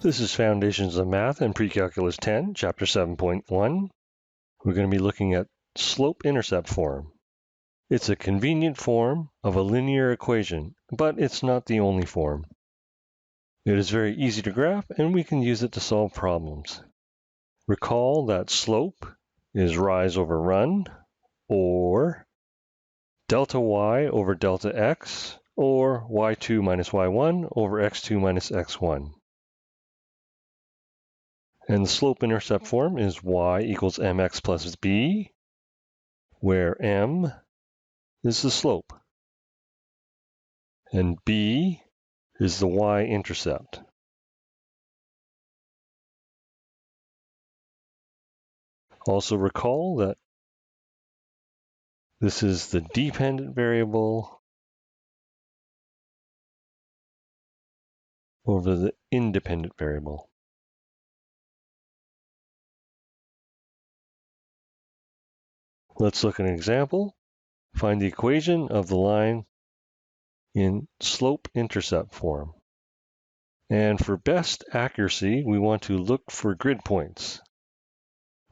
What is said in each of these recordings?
This is Foundations of Math and Pre-Calculus 10, Chapter 7.1. We're going to be looking at slope-intercept form. It's a convenient form of a linear equation, but it's not the only form. It is very easy to graph, and we can use it to solve problems. Recall that slope is rise over run, or delta y over delta x, or y2 minus y1 over x2 minus x1. And the slope-intercept form is y equals mx plus b, where m is the slope, and b is the y-intercept. Also recall that this is the dependent variable over the independent variable. Let's look at an example. Find the equation of the line in slope-intercept form. And for best accuracy, we want to look for grid points.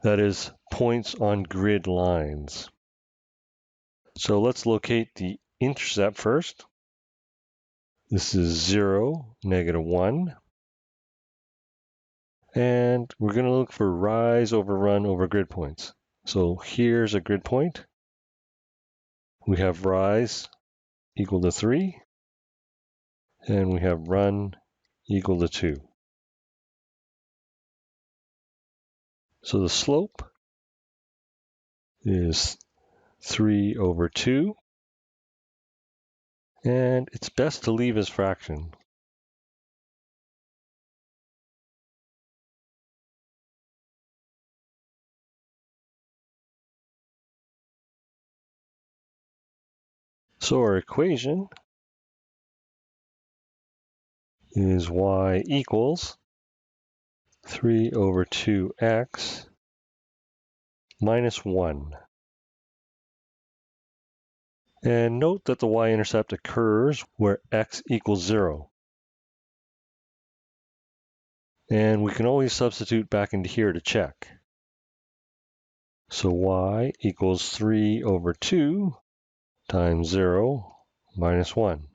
That is, points on grid lines. So let's locate the intercept first. This is 0, -1. And we're going to look for rise over run over grid points. So here's a grid point. We have rise equal to 3. And we have run equal to 2. So the slope is 3 over 2. And it's best to leave as fraction. So our equation is y equals 3 over 2x minus 1. And note that the y-intercept occurs where x equals 0. And we can always substitute back into here to check. So y equals 3 over 2 times 0 minus 1,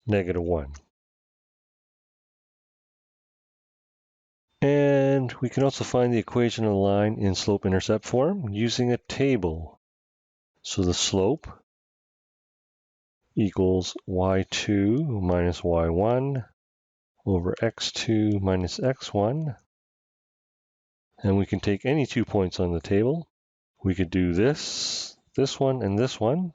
-1. And we can also find the equation of the line in slope-intercept form using a table. So the slope equals y2 minus y1 over x2 minus x1. And we can take any 2 points on the table. We could do this one, and this one.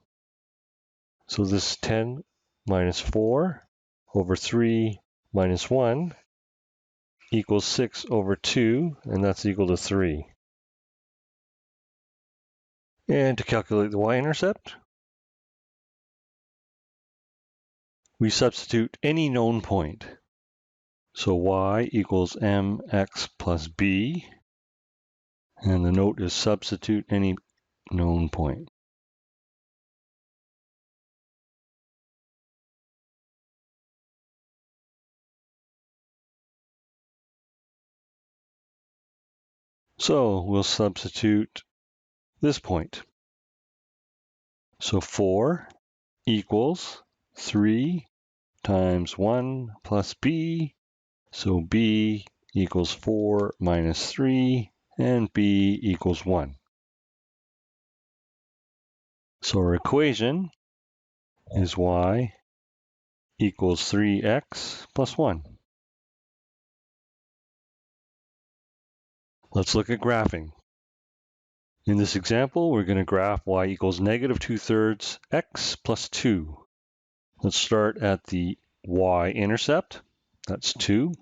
So this is 10 minus 4 over 3 minus 1 equals 6 over 2, and that's equal to 3. And to calculate the y-intercept, we substitute any known point. So y equals mx plus b, and the note is substitute any known point. So we'll substitute this point. So 4 equals 3 times 1 plus b. So b equals 4 minus 3, and b equals 1. So our equation is y equals 3x plus 1. Let's look at graphing. In this example, we're going to graph y equals -2/3 x plus 2. Let's start at the y-intercept. That's 2.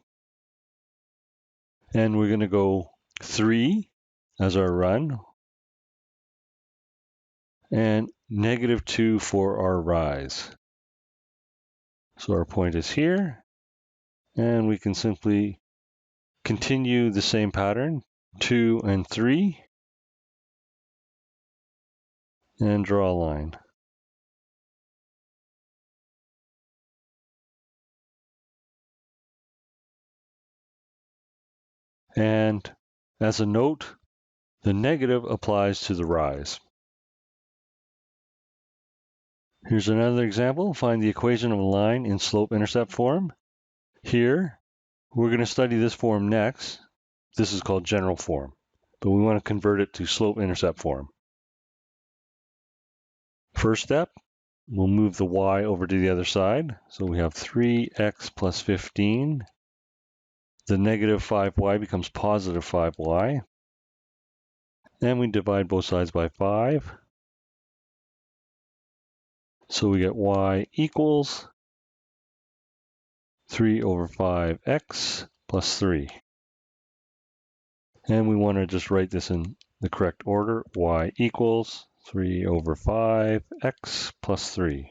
And we're going to go 3 as our run, and -2 for our rise. So our point is here, and we can simply continue the same pattern, 2 and 3, and draw a line. And as a note, the negative applies to the rise. Here's another example. Find the equation of a line in slope-intercept form. Here, we're going to study this form next. This is called general form, but we want to convert it to slope-intercept form. First step, we'll move the y over to the other side. So we have 3x plus 15. The negative 5y becomes positive 5y. And we divide both sides by 5. So we get y equals 3 over 5x plus 3. And we want to just write this in the correct order. Y equals 3 over 5x plus 3.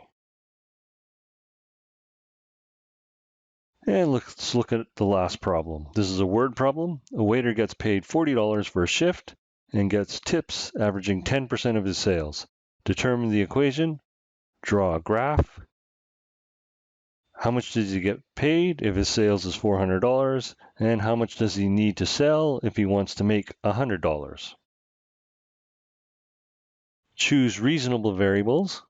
And let's look at the last problem. This is a word problem. A waiter gets paid $40 for a shift and gets tips averaging 10% of his sales. Determine the equation. Draw a graph. How much does he get paid if his sales is $400? And how much does he need to sell if he wants to make $100? Choose reasonable variables.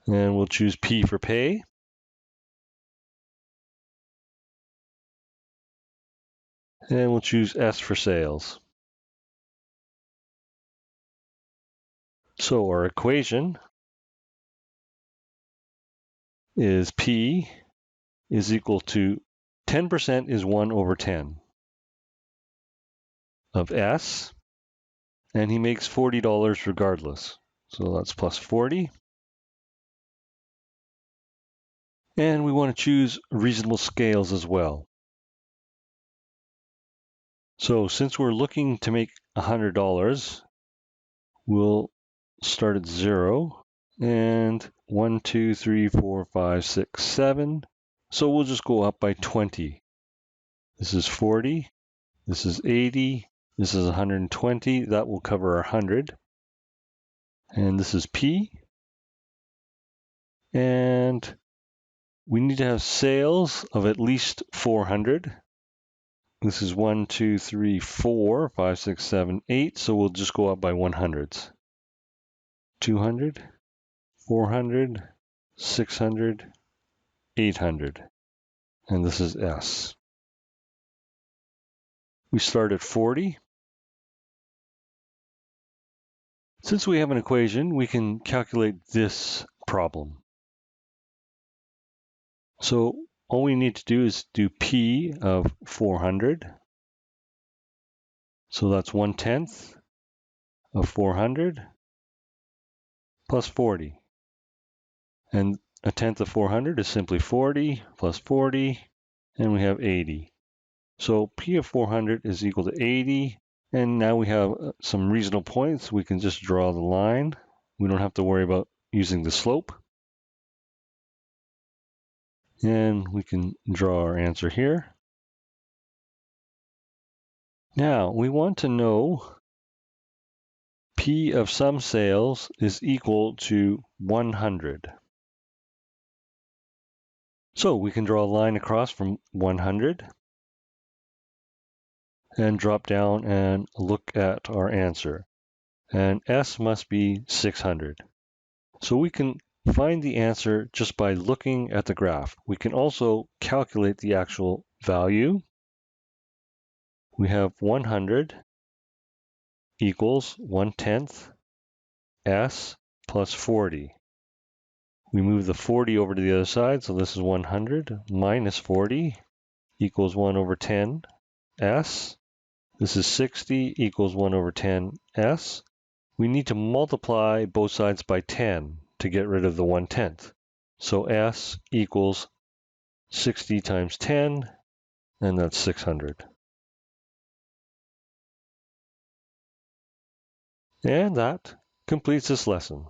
And we'll choose P for pay. And we'll choose S for sales. So our equation is P is equal to 10% is 1 over 10 of S, and he makes $40 regardless. So that's plus 40. And we want to choose reasonable scales as well. So since we're looking to make $100, we'll start at 0 and 1, 2, 3, 4, 5, 6, 7. So we'll just go up by 20. This is 40. This is 80. This is 120. That will cover our 100. And this is P. And we need to have sales of at least 400. This is 1, 2, 3, 4, 5, 6, 7, 8. So we'll just go up by 100s. 200, 400, 600, 800. And this is S. We start at 40. Since we have an equation, we can calculate this problem. So all we need to do is do P of 400. So that's 1/10 of 400 plus 40. And a tenth of 400 is simply 40 plus 40, and we have 80. So P of 400 is equal to 80. And now we have some reasonable points. We can just draw the line. We don't have to worry about using the slope. And we can draw our answer here. Now, we want to know P of some sales is equal to 100. So we can draw a line across from 100 and drop down and look at our answer. And S must be 600. So we can find the answer just by looking at the graph. We can also calculate the actual value. We have 100 equals 1/10 S plus 40. We move the 40 over to the other side, so this is 100 minus 40 equals 1 over 10 S. This is 60 equals 1 over 10 S. We need to multiply both sides by 10 to get rid of the 1/10. So S equals 60 times 10, and that's 600. And that completes this lesson.